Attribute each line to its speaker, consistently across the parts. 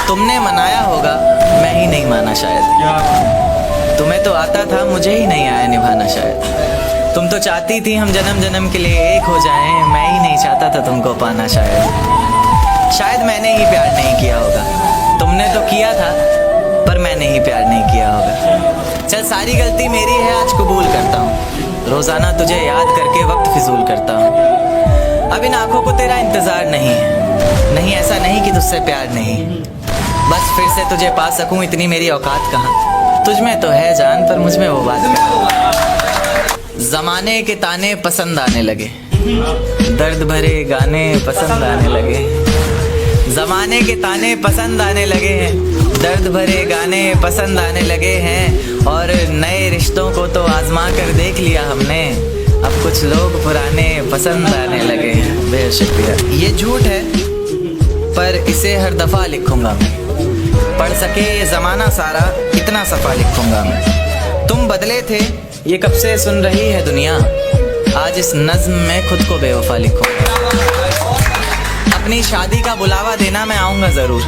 Speaker 1: तुमने मनाया होगा, मैं ही नहीं माना शायद। तुम्हें तो आता था, मुझे ही नहीं आया निभाना शायद। तुम तो चाहती थी हम जन्म जन्म के लिए एक हो जाएं, मैं ही नहीं चाहता था तुमको पाना शायद मैंने ही प्यार नहीं किया होगा। तुमने तो किया था, पर मैंने ही प्यार नहीं किया होगा। चल सारी गलती मेरी है, आज कबूल करता हूँ। रोजाना तुझे याद करके वक्त फिजूल करता हूँ। अब इन आंखों को तेरा इंतजार नहीं है, नहीं ऐसा नहीं कि तुझसे प्यार नहीं। बस फिर से तुझे पा सकूं, इतनी मेरी औकात कहाँ। तुझ में तो है जान, पर मुझ में वो बात कहाँ। जमाने के ताने पसंद आने लगे, दर्द भरे गाने पसंद आने लगे। जमाने के ताने पसंद आने लगे हैं, दर्द भरे गाने पसंद आने लगे हैं। और नए रिश्तों को तो आजमा कर देख लिया हमने, अब कुछ लोग पुराने पसंद आने लगे हैं। बेहद शुक्रिया। ये झूठ है, पर इसे हर दफ़ा लिखूंगा मैं। पढ़ सके ये ज़माना सारा, इतना सफ़ा लिखूंगा मैं। तुम बदले थे, ये कब से सुन रही है दुनिया। आज इस नज़्म में खुद को बेवफा लिखूंगा। अपनी शादी का बुलावा देना मैं आऊँगा ज़रूर,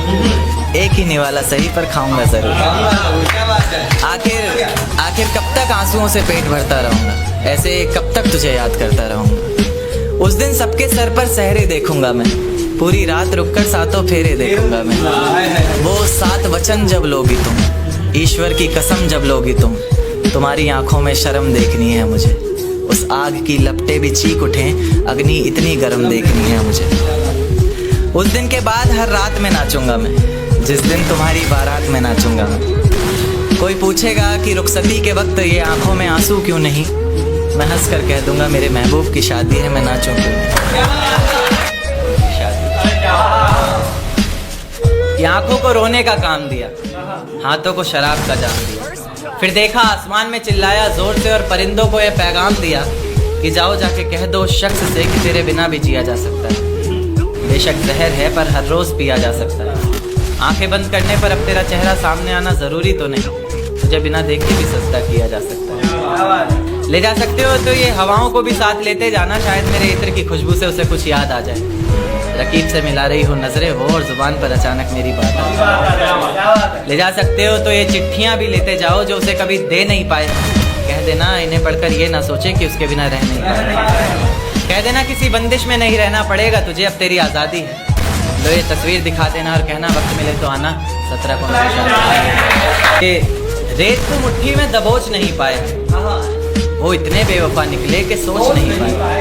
Speaker 1: एक ही निवाला सही पर खाऊंगा ज़रूर। आखिर कब तक आंसुओं से पेट भरता रहूँगा, ऐसे कब तक तुझे याद करता रहूँगा। उस दिन सबके सर पर सहरे देखूंगा मैं, पूरी रात रुककर सातों फेरे देखूंगा मैं। वो 7 वचन जब लोगी तुम, ईश्वर की कसम जब लोगी तुम। तुम्हारी आंखों में शर्म देखनी है मुझे, उस आग की लपटें भी चीख उठें, अग्नि इतनी गर्म देखनी है मुझे। उस दिन के बाद हर रात में नाचूंगा मैं, जिस दिन तुम्हारी बारात में नाचूंगा मैं। कोई पूछेगा कि रुखसती के वक्त ये आंखों में आंसू क्यों नहीं, मैं हंस कर कह दूंगा मेरे महबूब की शादी है, मैं नाचूं क्यों नहीं। आंखों को रोने का काम दिया, हाथों को शराब का जाम दिया। फिर देखा आसमान में चिल्लाया जोर से, और परिंदों को यह पैगाम दिया कि जाओ जाके कह दो उस शख्स से कि तेरे बिना भी जिया जा सकता है। बेशक जहर है, पर हर रोज पिया जा सकता है। आंखें बंद करने पर अब तेरा चेहरा सामने आना जरूरी तो नहीं, तुझे बिना देखे भी सजदा किया जा सकता है। ले जा सकते हो तो ये हवाओं को भी साथ लेते जाना, शायद मेरे इत्र की खुशबू से उसे कुछ याद आ जाए। रकीब से मिला रही हो नजरें हो, और जुबान पर अचानक मेरी बात आ जाए। ले जा सकते हो तो ये चिट्ठियां भी लेते जाओ जो उसे कभी दे नहीं पाए। कह देना इन्हें पढ़कर ये ना सोचे कि उसके बिना रह नहीं पाए। कह देना किसी बंदिश में नहीं रहना पड़ेगा तुझे, अब तेरी आज़ादी है। लो ये तस्वीर दिखा देना और कहना वक्त मिले तो आना, 17 को रेत को मुट्ठी में दबोच नहीं पाए, वो इतने बेवफा निकले कि सोच नहीं पाए।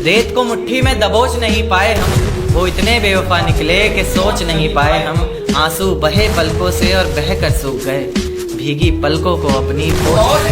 Speaker 1: रेत को मुट्ठी में दबोच नहीं पाए हम, वो इतने बेवफा निकले कि सोच नहीं पाए हम। आंसू बहे पलकों से और बह कर सूख गए, भीगी पलकों को अपनी पोंछ।